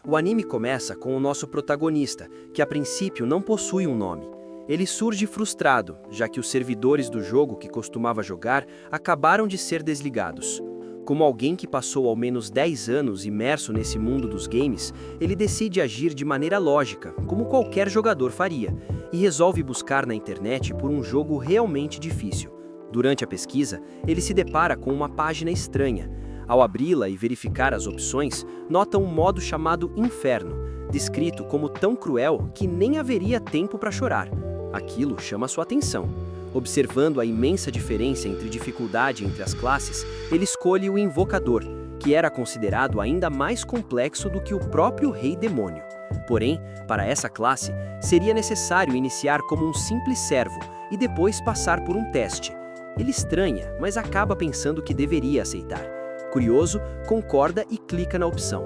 O anime começa com o nosso protagonista, que a princípio não possui um nome. Ele surge frustrado, já que os servidores do jogo que costumava jogar acabaram de ser desligados. Como alguém que passou ao menos 10 anos imerso nesse mundo dos games, ele decide agir de maneira lógica, como qualquer jogador faria, e resolve buscar na internet por um jogo realmente difícil. Durante a pesquisa, ele se depara com uma página estranha. Ao abri-la e verificar as opções, nota um modo chamado Inferno, descrito como tão cruel que nem haveria tempo para chorar. Aquilo chama sua atenção. Observando a imensa diferença entre dificuldade entre as classes, ele escolhe o Invocador, que era considerado ainda mais complexo do que o próprio Rei Demônio. Porém, para essa classe, seria necessário iniciar como um simples servo e depois passar por um teste. Ele estranha, mas acaba pensando que deveria aceitar. Curioso, concorda e clica na opção.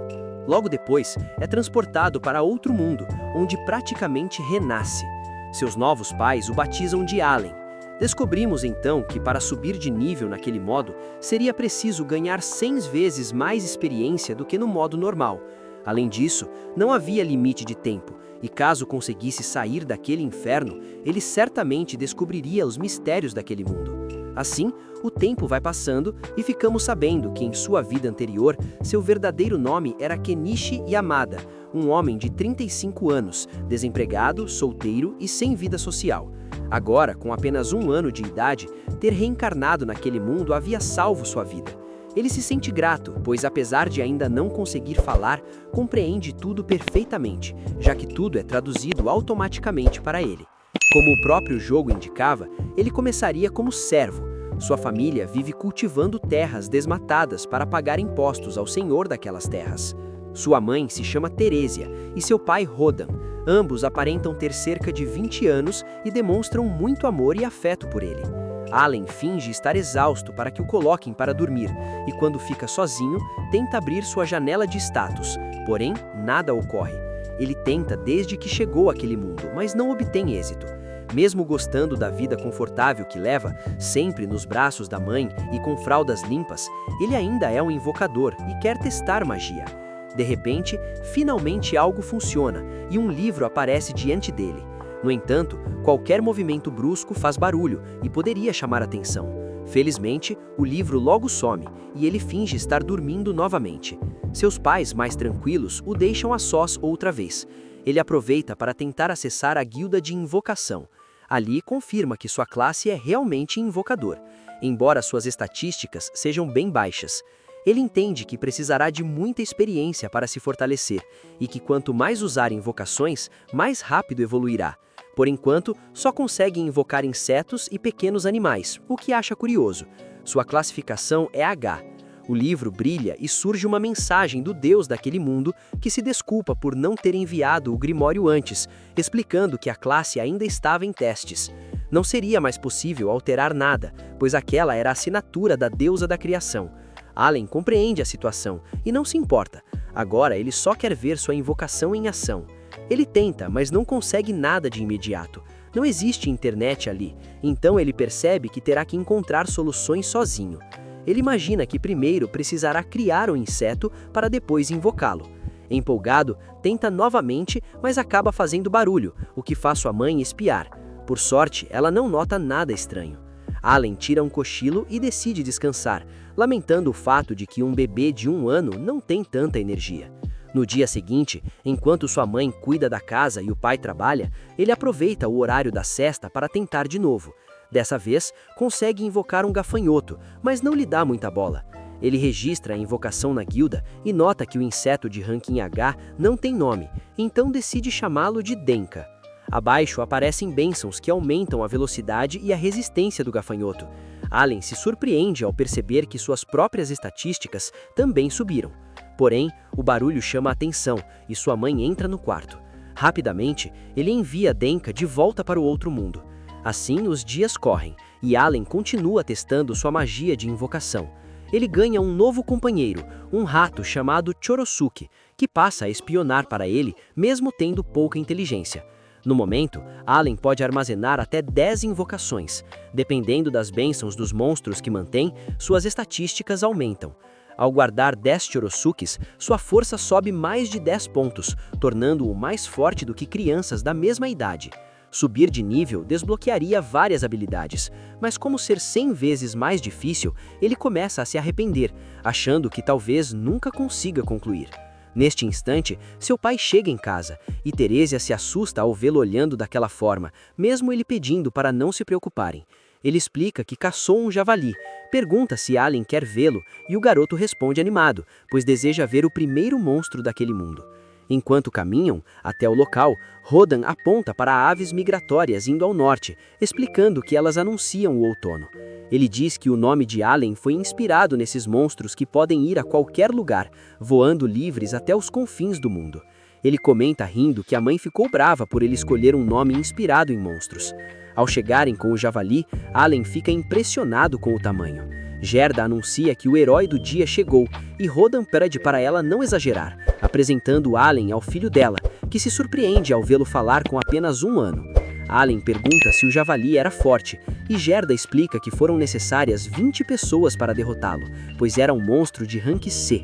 Logo depois, é transportado para outro mundo, onde praticamente renasce. Seus novos pais o batizam de Allen. Descobrimos então que para subir de nível naquele modo, seria preciso ganhar 100 vezes mais experiência do que no modo normal. Além disso, não havia limite de tempo, e caso conseguisse sair daquele inferno, ele certamente descobriria os mistérios daquele mundo. Assim, o tempo vai passando e ficamos sabendo que em sua vida anterior, seu verdadeiro nome era Kenichi Yamada, um homem de 35 anos, desempregado, solteiro e sem vida social. Agora, com apenas 1 ano de idade, ter reencarnado naquele mundo havia salvo sua vida. Ele se sente grato, pois apesar de ainda não conseguir falar, compreende tudo perfeitamente, já que tudo é traduzido automaticamente para ele. Como o próprio jogo indicava, ele começaria como servo. Sua família vive cultivando terras desmatadas para pagar impostos ao senhor daquelas terras. Sua mãe se chama Teresia e seu pai Rodan. Ambos aparentam ter cerca de 20 anos e demonstram muito amor e afeto por ele. Allen finge estar exausto para que o coloquem para dormir, e quando fica sozinho, tenta abrir sua janela de status, porém, nada ocorre. Ele tenta desde que chegou àquele mundo, mas não obtém êxito. Mesmo gostando da vida confortável que leva, sempre nos braços da mãe e com fraldas limpas, ele ainda é um invocador e quer testar magia. De repente, finalmente algo funciona e um livro aparece diante dele. No entanto, qualquer movimento brusco faz barulho e poderia chamar atenção. Felizmente, o livro logo some e ele finge estar dormindo novamente. Seus pais, mais tranquilos, o deixam a sós outra vez. Ele aproveita para tentar acessar a guilda de invocação. Ali confirma que sua classe é realmente invocador, embora suas estatísticas sejam bem baixas. Ele entende que precisará de muita experiência para se fortalecer e que quanto mais usar invocações, mais rápido evoluirá. Por enquanto, só consegue invocar insetos e pequenos animais, o que acha curioso. Sua classificação é H. O livro brilha e surge uma mensagem do deus daquele mundo que se desculpa por não ter enviado o Grimório antes, explicando que a classe ainda estava em testes. Não seria mais possível alterar nada, pois aquela era a assinatura da deusa da criação. Allen compreende a situação e não se importa. Agora ele só quer ver sua invocação em ação. Ele tenta, mas não consegue nada de imediato. Não existe internet ali, então ele percebe que terá que encontrar soluções sozinho. Ele imagina que primeiro precisará criar um inseto para depois invocá-lo. Empolgado, tenta novamente, mas acaba fazendo barulho, o que faz sua mãe espiar. Por sorte, ela não nota nada estranho. Allen tira um cochilo e decide descansar, lamentando o fato de que um bebê de 1 ano não tem tanta energia. No dia seguinte, enquanto sua mãe cuida da casa e o pai trabalha, ele aproveita o horário da sesta para tentar de novo. Dessa vez, consegue invocar um gafanhoto, mas não lhe dá muita bola. Ele registra a invocação na guilda e nota que o inseto de ranking H não tem nome, então decide chamá-lo de Denka. Abaixo aparecem bênçãos que aumentam a velocidade e a resistência do gafanhoto. Allen se surpreende ao perceber que suas próprias estatísticas também subiram. Porém, o barulho chama a atenção e sua mãe entra no quarto. Rapidamente, ele envia Denka de volta para o outro mundo. Assim, os dias correm e Allen continua testando sua magia de invocação. Ele ganha um novo companheiro, um rato chamado Chorosuke, que passa a espionar para ele, mesmo tendo pouca inteligência. No momento, Allen pode armazenar até 10 invocações. Dependendo das bênçãos dos monstros que mantém, suas estatísticas aumentam. Ao guardar 10 Chorosuques, sua força sobe mais de 10 pontos, tornando-o mais forte do que crianças da mesma idade. Subir de nível desbloquearia várias habilidades, mas como ser 100 vezes mais difícil, ele começa a se arrepender, achando que talvez nunca consiga concluir. Neste instante, seu pai chega em casa, e Teresia se assusta ao vê-lo olhando daquela forma, mesmo ele pedindo para não se preocuparem. Ele explica que caçou um javali, pergunta se Allen quer vê-lo, e o garoto responde animado, pois deseja ver o primeiro monstro daquele mundo. Enquanto caminham até o local, Rodan aponta para aves migratórias indo ao norte, explicando que elas anunciam o outono. Ele diz que o nome de Allen foi inspirado nesses monstros que podem ir a qualquer lugar, voando livres até os confins do mundo. Ele comenta rindo que a mãe ficou brava por ele escolher um nome inspirado em monstros. Ao chegarem com o javali, Allen fica impressionado com o tamanho. Gerda anuncia que o herói do dia chegou e Rodan pede para ela não exagerar, apresentando Allen ao filho dela, que se surpreende ao vê-lo falar com apenas 1 ano. Allen pergunta se o javali era forte, e Gerda explica que foram necessárias 20 pessoas para derrotá-lo, pois era um monstro de rank C.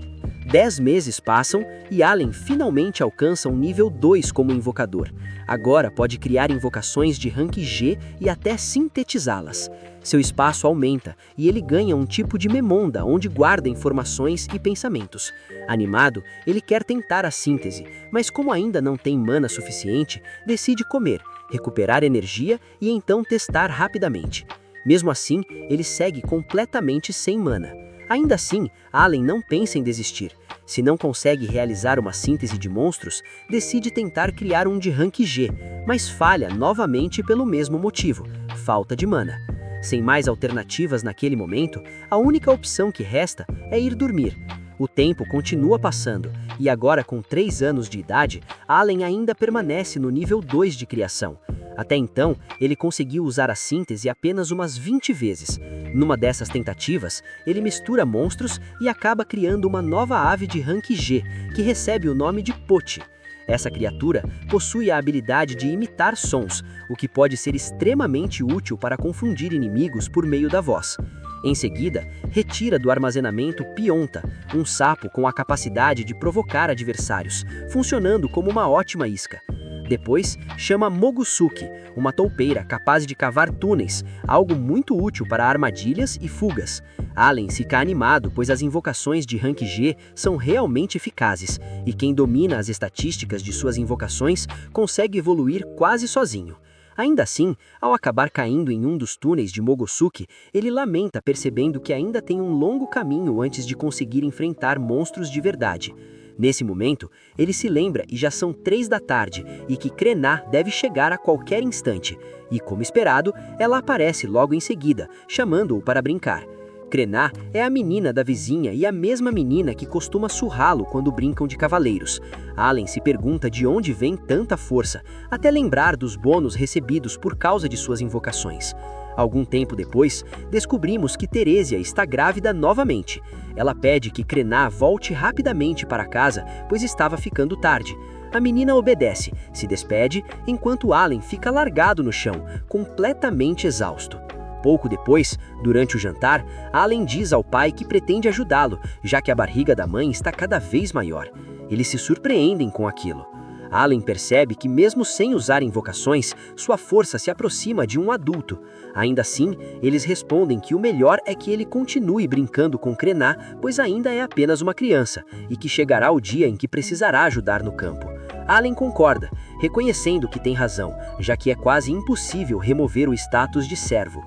10 meses passam e Allen finalmente alcança um nível 2 como invocador. Agora pode criar invocações de rank G e até sintetizá-las. Seu espaço aumenta e ele ganha um tipo de memonda onde guarda informações e pensamentos. Animado, ele quer tentar a síntese, mas como ainda não tem mana suficiente, decide comer, recuperar energia e então testar rapidamente. Mesmo assim, ele segue completamente sem mana. Ainda assim, Allen não pensa em desistir. Se não consegue realizar uma síntese de monstros, decide tentar criar um de rank G, mas falha novamente pelo mesmo motivo, falta de mana. Sem mais alternativas naquele momento, a única opção que resta é ir dormir. O tempo continua passando, e agora com 3 anos de idade, Allen ainda permanece no nível 2 de criação. Até então, ele conseguiu usar a síntese apenas umas 20 vezes. Numa dessas tentativas, ele mistura monstros e acaba criando uma nova ave de rank G, que recebe o nome de Pochi. Essa criatura possui a habilidade de imitar sons, o que pode ser extremamente útil para confundir inimigos por meio da voz. Em seguida, retira do armazenamento Pionta, um sapo com a capacidade de provocar adversários, funcionando como uma ótima isca. Depois, chama Mogusuke, uma toupeira capaz de cavar túneis, algo muito útil para armadilhas e fugas. Allen fica animado, pois as invocações de rank G são realmente eficazes, e quem domina as estatísticas de suas invocações consegue evoluir quase sozinho. Ainda assim, ao acabar caindo em um dos túneis de Mogosuke, ele lamenta percebendo que ainda tem um longo caminho antes de conseguir enfrentar monstros de verdade. Nesse momento, ele se lembra e já são 3 da tarde e que Krená deve chegar a qualquer instante. E, como esperado, ela aparece logo em seguida, chamando-o para brincar. Krená é a menina da vizinha e a mesma menina que costuma surrá-lo quando brincam de cavaleiros. Allen se pergunta de onde vem tanta força, até lembrar dos bônus recebidos por causa de suas invocações. Algum tempo depois, descobrimos que Teresia está grávida novamente. Ela pede que Krená volte rapidamente para casa, pois estava ficando tarde. A menina obedece, se despede, enquanto Allen fica largado no chão, completamente exausto. Pouco depois, durante o jantar, Allen diz ao pai que pretende ajudá-lo, já que a barriga da mãe está cada vez maior. Eles se surpreendem com aquilo. Allen percebe que mesmo sem usar invocações, sua força se aproxima de um adulto. Ainda assim, eles respondem que o melhor é que ele continue brincando com Krená, pois ainda é apenas uma criança, e que chegará o dia em que precisará ajudar no campo. Allen concorda, reconhecendo que tem razão, já que é quase impossível remover o status de servo.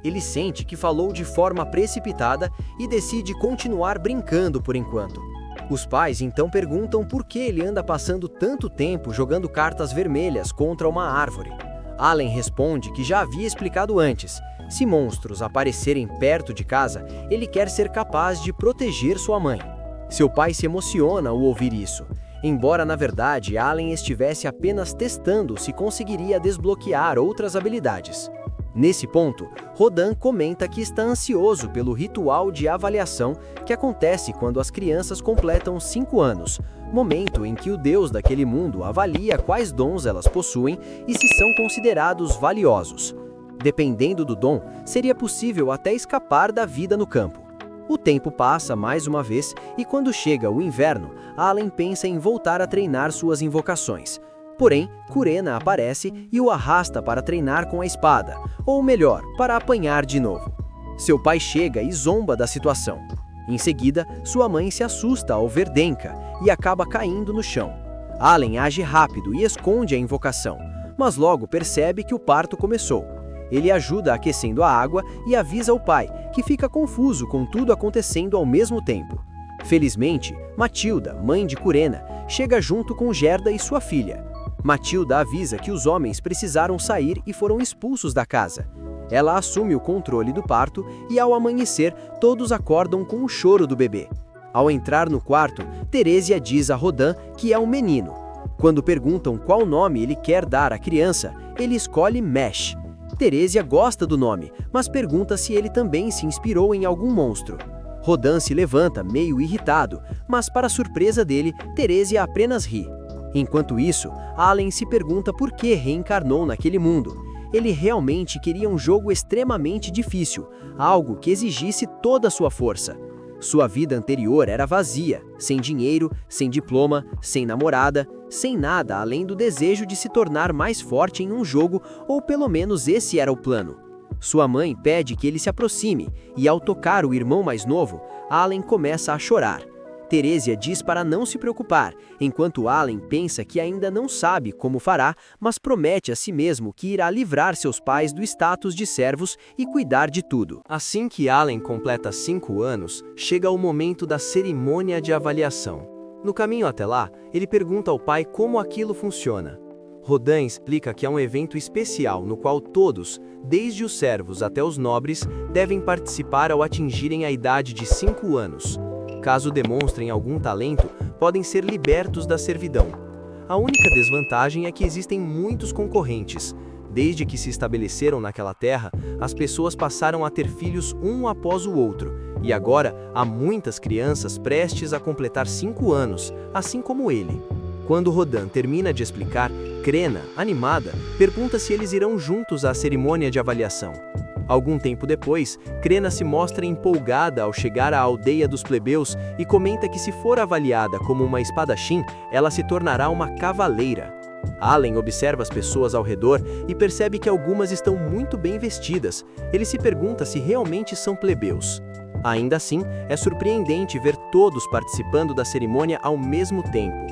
Ele sente que falou de forma precipitada e decide continuar brincando por enquanto. Os pais então perguntam por que ele anda passando tanto tempo jogando cartas vermelhas contra uma árvore. Allen responde que já havia explicado antes. Se monstros aparecerem perto de casa, ele quer ser capaz de proteger sua mãe. Seu pai se emociona ao ouvir isso, embora na verdade Allen estivesse apenas testando se conseguiria desbloquear outras habilidades. Nesse ponto, Rodan comenta que está ansioso pelo ritual de avaliação que acontece quando as crianças completam 5 anos, momento em que o deus daquele mundo avalia quais dons elas possuem e se são considerados valiosos. Dependendo do dom, seria possível até escapar da vida no campo. O tempo passa mais uma vez e quando chega o inverno, Alan pensa em voltar a treinar suas invocações. Porém, Kurena aparece e o arrasta para treinar com a espada, ou melhor, para apanhar de novo. Seu pai chega e zomba da situação. Em seguida, sua mãe se assusta ao ver Denka e acaba caindo no chão. Alan age rápido e esconde a invocação, mas logo percebe que o parto começou. Ele ajuda aquecendo a água e avisa o pai, que fica confuso com tudo acontecendo ao mesmo tempo. Felizmente, Matilda, mãe de Kurena, chega junto com Gerda e sua filha. Matilda avisa que os homens precisaram sair e foram expulsos da casa. Ela assume o controle do parto e, ao amanhecer, todos acordam com o choro do bebê. Ao entrar no quarto, Teresia diz a Rodan que é um menino. Quando perguntam qual nome ele quer dar à criança, ele escolhe Mesh. Teresia gosta do nome, mas pergunta se ele também se inspirou em algum monstro. Rodan se levanta, meio irritado, mas para surpresa dele, Teresia apenas ri. Enquanto isso, Alan se pergunta por que reencarnou naquele mundo. Ele realmente queria um jogo extremamente difícil, algo que exigisse toda a sua força. Sua vida anterior era vazia, sem dinheiro, sem diploma, sem namorada, sem nada além do desejo de se tornar mais forte em um jogo, ou pelo menos esse era o plano. Sua mãe pede que ele se aproxime, e ao tocar o irmão mais novo, Alan começa a chorar. Teresia diz para não se preocupar, enquanto Alan pensa que ainda não sabe como fará, mas promete a si mesmo que irá livrar seus pais do status de servos e cuidar de tudo. Assim que Alan completa 5 anos, chega o momento da cerimônia de avaliação. No caminho até lá, ele pergunta ao pai como aquilo funciona. Rodan explica que é um evento especial no qual todos, desde os servos até os nobres, devem participar ao atingirem a idade de 5 anos. Caso demonstrem algum talento, podem ser libertos da servidão. A única desvantagem é que existem muitos concorrentes. Desde que se estabeleceram naquela terra, as pessoas passaram a ter filhos um após o outro, e agora há muitas crianças prestes a completar 5 anos, assim como ele. Quando Rodan termina de explicar, Krena, animada, pergunta se eles irão juntos à cerimônia de avaliação. Algum tempo depois, Krena se mostra empolgada ao chegar à aldeia dos plebeus e comenta que se for avaliada como uma espadachim, ela se tornará uma cavaleira. Alan observa as pessoas ao redor e percebe que algumas estão muito bem vestidas. Ele se pergunta se realmente são plebeus. Ainda assim, é surpreendente ver todos participando da cerimônia ao mesmo tempo.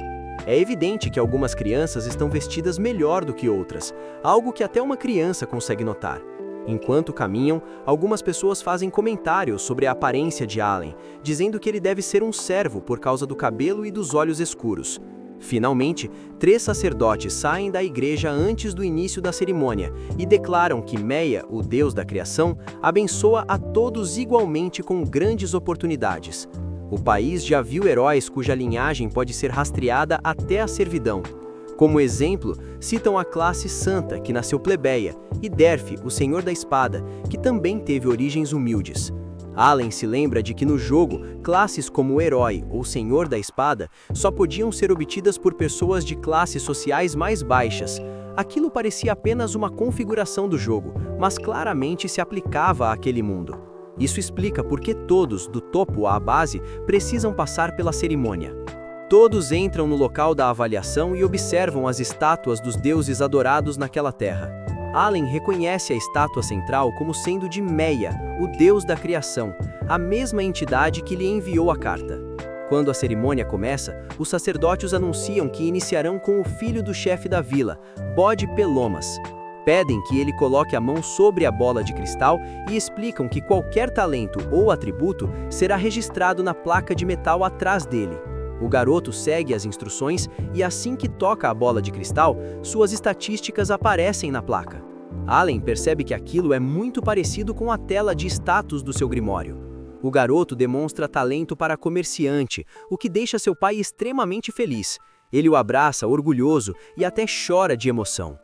É evidente que algumas crianças estão vestidas melhor do que outras, algo que até uma criança consegue notar. Enquanto caminham, algumas pessoas fazem comentários sobre a aparência de Alan, dizendo que ele deve ser um servo por causa do cabelo e dos olhos escuros. Finalmente, 3 sacerdotes saem da igreja antes do início da cerimônia e declaram que Meia, o deus da criação, abençoa a todos igualmente com grandes oportunidades. O país já viu heróis cuja linhagem pode ser rastreada até a servidão. Como exemplo, citam a classe Santa, que nasceu plebeia, e Derf, o Senhor da Espada, que também teve origens humildes. Alan se lembra de que no jogo, classes como Herói ou Senhor da Espada só podiam ser obtidas por pessoas de classes sociais mais baixas. Aquilo parecia apenas uma configuração do jogo, mas claramente se aplicava àquele mundo. Isso explica por que todos, do topo à base, precisam passar pela cerimônia. Todos entram no local da avaliação e observam as estátuas dos deuses adorados naquela terra. Alan reconhece a estátua central como sendo de Meia, o deus da criação, a mesma entidade que lhe enviou a carta. Quando a cerimônia começa, os sacerdotes anunciam que iniciarão com o filho do chefe da vila, Bode Pelomas. Pedem que ele coloque a mão sobre a bola de cristal e explicam que qualquer talento ou atributo será registrado na placa de metal atrás dele. O garoto segue as instruções e assim que toca a bola de cristal, suas estatísticas aparecem na placa. Alan percebe que aquilo é muito parecido com a tela de status do seu grimório. O garoto demonstra talento para comerciante, o que deixa seu pai extremamente feliz. Ele o abraça, orgulhoso, e até chora de emoção.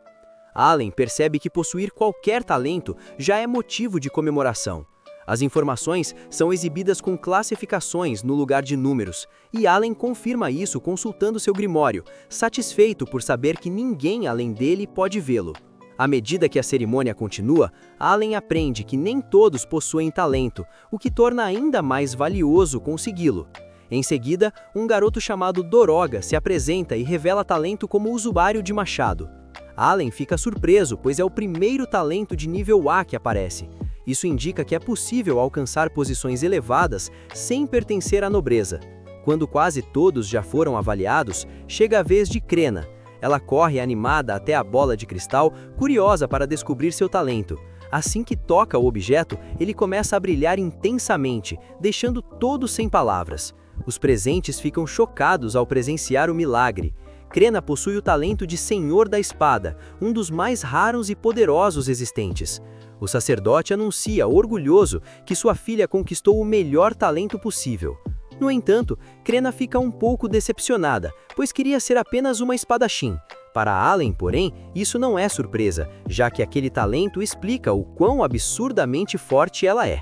Alan percebe que possuir qualquer talento já é motivo de comemoração. As informações são exibidas com classificações no lugar de números, e Alan confirma isso consultando seu grimório, satisfeito por saber que ninguém além dele pode vê-lo. À medida que a cerimônia continua, Allen aprende que nem todos possuem talento, o que torna ainda mais valioso consegui-lo. Em seguida, um garoto chamado Doroga se apresenta e revela talento como usuário de machado. Allen fica surpreso, pois é o primeiro talento de nível A que aparece. Isso indica que é possível alcançar posições elevadas sem pertencer à nobreza. Quando quase todos já foram avaliados, chega a vez de Crena. Ela corre animada até a bola de cristal, curiosa para descobrir seu talento. Assim que toca o objeto, ele começa a brilhar intensamente, deixando todos sem palavras. Os presentes ficam chocados ao presenciar o milagre. Crena possui o talento de Senhor da Espada, um dos mais raros e poderosos existentes. O sacerdote anuncia, orgulhoso, que sua filha conquistou o melhor talento possível. No entanto, Crena fica um pouco decepcionada, pois queria ser apenas uma espadachim. Para Allen, porém, isso não é surpresa, já que aquele talento explica o quão absurdamente forte ela é.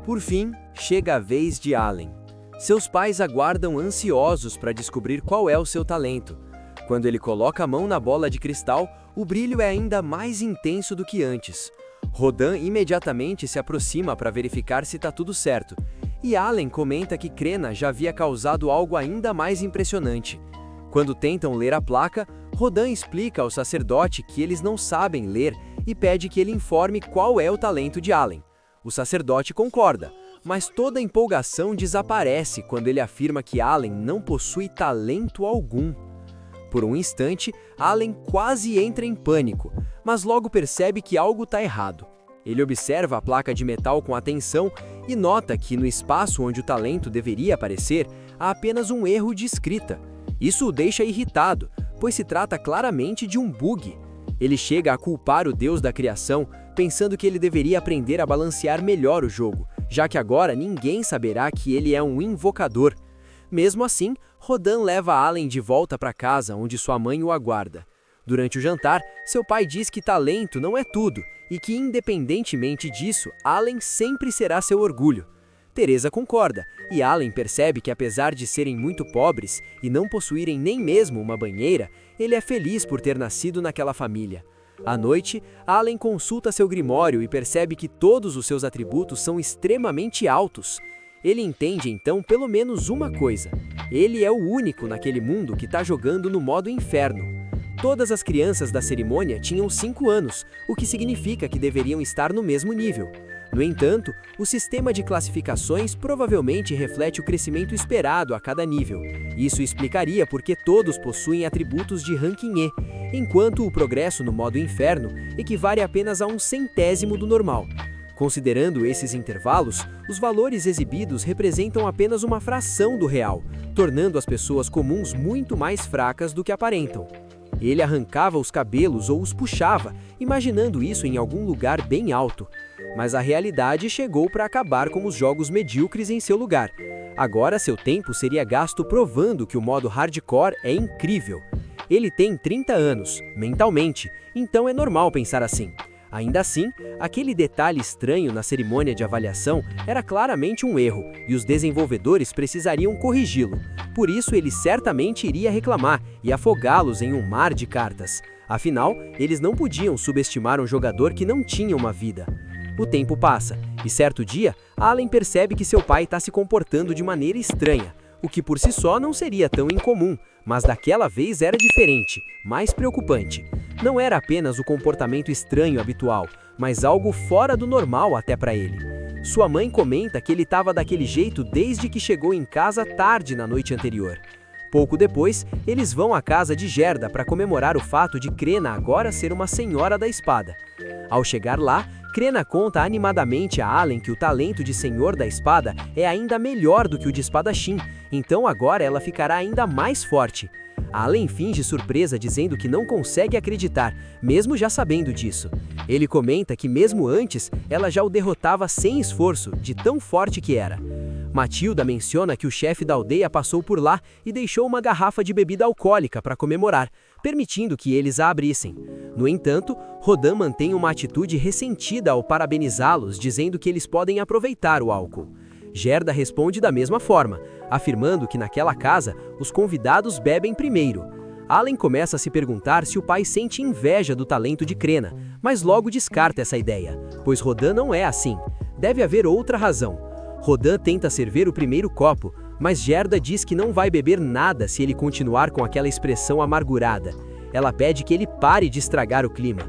Por fim, chega a vez de Allen. Seus pais aguardam ansiosos para descobrir qual é o seu talento. Quando ele coloca a mão na bola de cristal, o brilho é ainda mais intenso do que antes. Rodan imediatamente se aproxima para verificar se está tudo certo, e Allen comenta que Crena já havia causado algo ainda mais impressionante. Quando tentam ler a placa, Rodan explica ao sacerdote que eles não sabem ler e pede que ele informe qual é o talento de Allen. O sacerdote concorda, mas toda a empolgação desaparece quando ele afirma que Allen não possui talento algum. Por um instante, Allen quase entra em pânico, mas logo percebe que algo está errado. Ele observa a placa de metal com atenção e nota que no espaço onde o talento deveria aparecer, há apenas um erro de escrita. Isso o deixa irritado, pois se trata claramente de um bug. Ele chega a culpar o Deus da criação, pensando que ele deveria aprender a balancear melhor o jogo, já que agora ninguém saberá que ele é um invocador. Mesmo assim, Rodan leva Allen de volta para casa, onde sua mãe o aguarda. Durante o jantar, seu pai diz que talento não é tudo e que, independentemente disso, Allen sempre será seu orgulho. Teresa concorda, e Allen percebe que, apesar de serem muito pobres e não possuírem nem mesmo uma banheira, ele é feliz por ter nascido naquela família. À noite, Allen consulta seu grimório e percebe que todos os seus atributos são extremamente altos. Ele entende então pelo menos uma coisa: ele é o único naquele mundo que está jogando no modo inferno. Todas as crianças da cerimônia tinham 5 anos, o que significa que deveriam estar no mesmo nível. No entanto, o sistema de classificações provavelmente reflete o crescimento esperado a cada nível. Isso explicaria por que todos possuem atributos de ranking E, enquanto o progresso no modo inferno equivale apenas a 1/100º do normal. Considerando esses intervalos, os valores exibidos representam apenas uma fração do real, tornando as pessoas comuns muito mais fracas do que aparentam. Ele arrancava os cabelos ou os puxava, imaginando isso em algum lugar bem alto. Mas a realidade chegou para acabar com os jogos medíocres em seu lugar. Agora seu tempo seria gasto provando que o modo hardcore é incrível. Ele tem 30 anos, mentalmente, então é normal pensar assim. Ainda assim, aquele detalhe estranho na cerimônia de avaliação era claramente um erro, e os desenvolvedores precisariam corrigi-lo. Por isso, ele certamente iria reclamar e afogá-los em um mar de cartas. Afinal, eles não podiam subestimar um jogador que não tinha uma vida. O tempo passa, e certo dia, Allen percebe que seu pai está se comportando de maneira estranha, o que por si só não seria tão incomum, mas daquela vez era diferente, mais preocupante. Não era apenas o comportamento estranho habitual, mas algo fora do normal até para ele. Sua mãe comenta que ele estava daquele jeito desde que chegou em casa tarde na noite anterior. Pouco depois, eles vão à casa de Gerda para comemorar o fato de Crena agora ser uma senhora da espada. Ao chegar lá, Crena conta animadamente a Allen que o talento de Senhor da Espada é ainda melhor do que o de espadachim, então agora ela ficará ainda mais forte. Allen finge surpresa dizendo que não consegue acreditar, mesmo já sabendo disso. Ele comenta que mesmo antes, ela já o derrotava sem esforço, de tão forte que era. Matilda menciona que o chefe da aldeia passou por lá e deixou uma garrafa de bebida alcoólica para comemorar, permitindo que eles a abrissem. No entanto, Rodan mantém uma atitude ressentida ao parabenizá-los, dizendo que eles podem aproveitar o álcool. Gerda responde da mesma forma, afirmando que naquela casa, os convidados bebem primeiro. Allen começa a se perguntar se o pai sente inveja do talento de Crena, mas logo descarta essa ideia, pois Rodin não é assim. Deve haver outra razão. Rodin tenta servir o primeiro copo, mas Gerda diz que não vai beber nada se ele continuar com aquela expressão amargurada. Ela pede que ele pare de estragar o clima.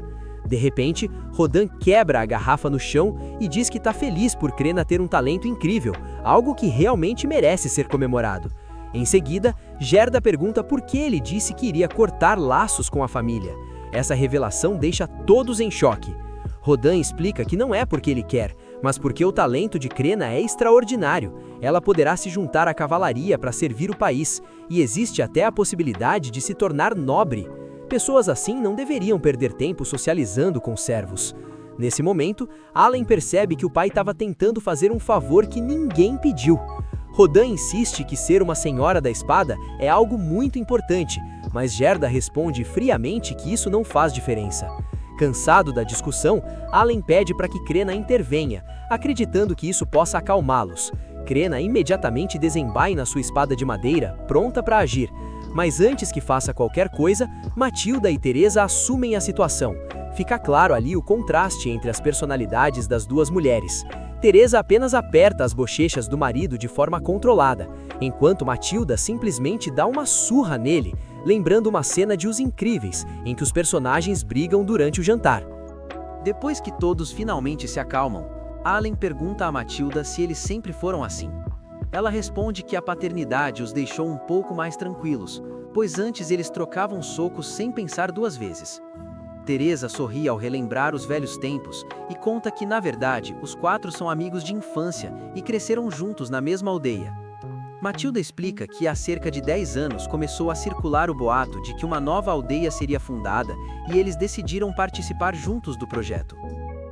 De repente, Rodin quebra a garrafa no chão e diz que está feliz por Crena ter um talento incrível, algo que realmente merece ser comemorado. Em seguida, Gerda pergunta por que ele disse que iria cortar laços com a família. Essa revelação deixa todos em choque. Rodin explica que não é porque ele quer, mas porque o talento de Crena é extraordinário. Ela poderá se juntar à cavalaria para servir o país, e existe até a possibilidade de se tornar nobre. Pessoas assim não deveriam perder tempo socializando com servos. Nesse momento, Allen percebe que o pai estava tentando fazer um favor que ninguém pediu. Rodin insiste que ser uma senhora da espada é algo muito importante, mas Gerda responde friamente que isso não faz diferença. Cansado da discussão, Allen pede para que Crena intervenha, acreditando que isso possa acalmá-los. Crena imediatamente desembaina sua espada de madeira, pronta para agir. Mas antes que faça qualquer coisa, Matilda e Teresa assumem a situação. Fica claro ali o contraste entre as personalidades das duas mulheres. Teresa apenas aperta as bochechas do marido de forma controlada, enquanto Matilda simplesmente dá uma surra nele, lembrando uma cena de Os Incríveis, em que os personagens brigam durante o jantar. Depois que todos finalmente se acalmam, Allen pergunta a Matilda se eles sempre foram assim. Ela responde que a paternidade os deixou um pouco mais tranquilos, pois antes eles trocavam socos sem pensar duas vezes. Teresa sorri ao relembrar os velhos tempos e conta que, na verdade, os quatro são amigos de infância e cresceram juntos na mesma aldeia. Matilda explica que há cerca de 10 anos começou a circular o boato de que uma nova aldeia seria fundada e eles decidiram participar juntos do projeto.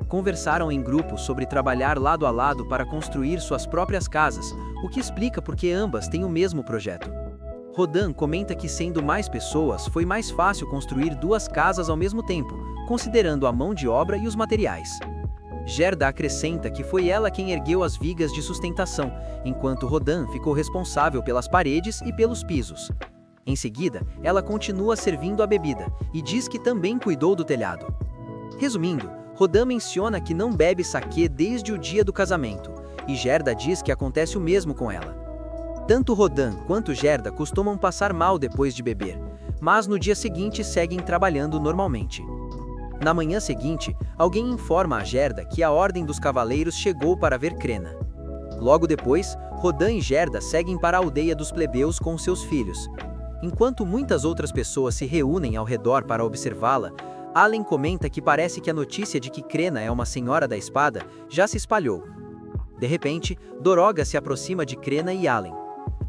Conversaram em grupo sobre trabalhar lado a lado para construir suas próprias casas, o que explica porque ambas têm o mesmo projeto. Rodin comenta que, sendo mais pessoas, foi mais fácil construir duas casas ao mesmo tempo, considerando a mão de obra e os materiais. Gerda acrescenta que foi ela quem ergueu as vigas de sustentação, enquanto Rodin ficou responsável pelas paredes e pelos pisos. Em seguida, ela continua servindo a bebida e diz que também cuidou do telhado. Resumindo, Rodin menciona que não bebe saquê desde o dia do casamento, e Gerda diz que acontece o mesmo com ela. Tanto Rodin quanto Gerda costumam passar mal depois de beber, mas no dia seguinte seguem trabalhando normalmente. Na manhã seguinte, alguém informa a Gerda que a Ordem dos Cavaleiros chegou para ver Crena. Logo depois, Rodin e Gerda seguem para a aldeia dos plebeus com seus filhos. Enquanto muitas outras pessoas se reúnem ao redor para observá-la, Allen comenta que parece que a notícia de que Crena é uma senhora da espada já se espalhou. De repente, Doroga se aproxima de Crena e Allen.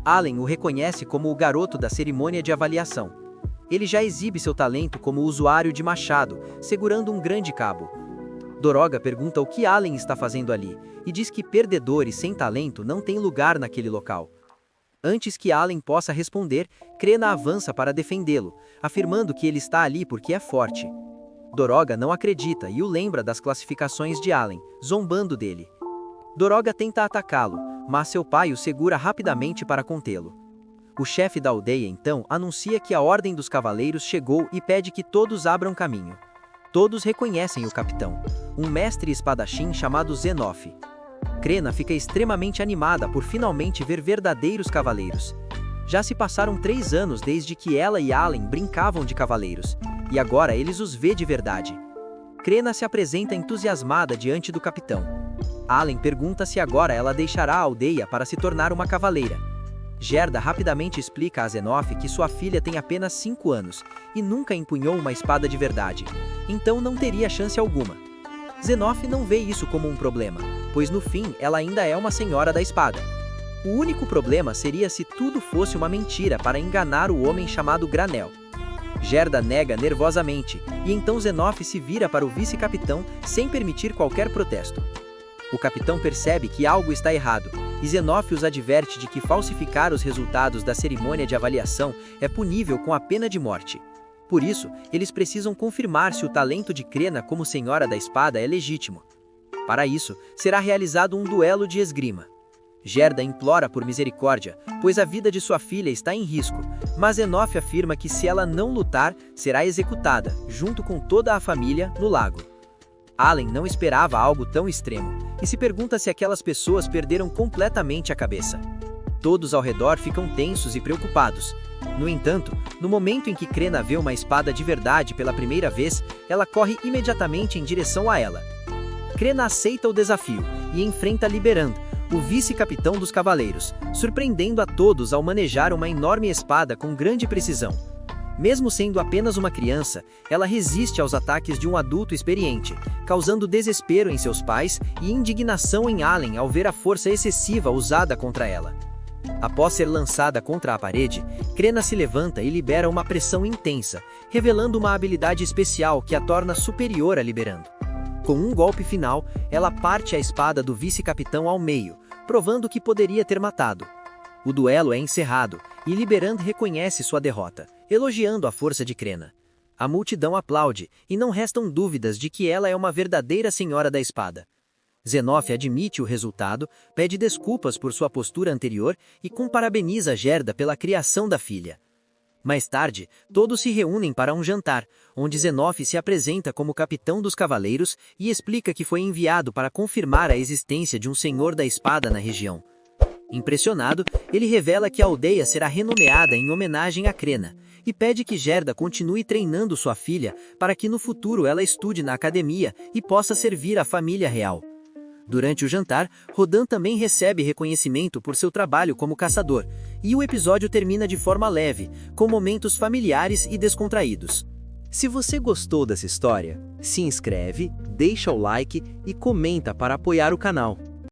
Allen o reconhece como o garoto da cerimônia de avaliação. Ele já exibe seu talento como usuário de machado, segurando um grande cabo. Doroga pergunta o que Allen está fazendo ali, e diz que perdedores sem talento não têm lugar naquele local. Antes que Allen possa responder, Crena avança para defendê-lo, afirmando que ele está ali porque é forte. Doroga não acredita e o lembra das classificações de Allen, zombando dele. Doroga tenta atacá-lo, mas seu pai o segura rapidamente para contê-lo. O chefe da aldeia então anuncia que a Ordem dos Cavaleiros chegou e pede que todos abram caminho. Todos reconhecem o capitão, um mestre espadachim chamado Zenoff. Crena fica extremamente animada por finalmente ver verdadeiros cavaleiros. Já se passaram 3 anos desde que ela e Allen brincavam de cavaleiros, e agora eles os vê de verdade. Crena se apresenta entusiasmada diante do capitão. Allen pergunta se agora ela deixará a aldeia para se tornar uma cavaleira. Gerda rapidamente explica a Zenoff que sua filha tem apenas 5 anos e nunca empunhou uma espada de verdade, então não teria chance alguma. Zenoff não vê isso como um problema, pois no fim ela ainda é uma senhora da espada. O único problema seria se tudo fosse uma mentira para enganar o homem chamado Granel. Gerda nega nervosamente, e então Zenoff se vira para o vice-capitão sem permitir qualquer protesto. O capitão percebe que algo está errado, e Zenoff os adverte de que falsificar os resultados da cerimônia de avaliação é punível com a pena de morte. Por isso, eles precisam confirmar se o talento de Crena como senhora da espada é legítimo. Para isso, será realizado um duelo de esgrima. Gerda implora por misericórdia, pois a vida de sua filha está em risco, mas Zenoff afirma que se ela não lutar, será executada, junto com toda a família, no lago. Allen não esperava algo tão extremo, e se pergunta se aquelas pessoas perderam completamente a cabeça. Todos ao redor ficam tensos e preocupados. No entanto, no momento em que Krena vê uma espada de verdade pela primeira vez, ela corre imediatamente em direção a ela. Krena aceita o desafio e enfrenta Liberand, o vice-capitão dos cavaleiros, surpreendendo a todos ao manejar uma enorme espada com grande precisão. Mesmo sendo apenas uma criança, ela resiste aos ataques de um adulto experiente, causando desespero em seus pais e indignação em Allen ao ver a força excessiva usada contra ela. Após ser lançada contra a parede, Krena se levanta e libera uma pressão intensa, revelando uma habilidade especial que a torna superior a Liberand. Com um golpe final, ela parte a espada do vice-capitão ao meio, provando que poderia ter matado. O duelo é encerrado, e Liberand reconhece sua derrota, elogiando a força de Krena. A multidão aplaude, e não restam dúvidas de que ela é uma verdadeira senhora da espada. Zenoff admite o resultado, pede desculpas por sua postura anterior e parabeniza Gerda pela criação da filha. Mais tarde, todos se reúnem para um jantar, onde Zenoff se apresenta como capitão dos cavaleiros e explica que foi enviado para confirmar a existência de um senhor da espada na região. Impressionado, ele revela que a aldeia será renomeada em homenagem a Krena, e pede que Gerda continue treinando sua filha para que no futuro ela estude na academia e possa servir a família real. Durante o jantar, Rodan também recebe reconhecimento por seu trabalho como caçador, e o episódio termina de forma leve, com momentos familiares e descontraídos. Se você gostou dessa história, se inscreve, deixa o like e comenta para apoiar o canal.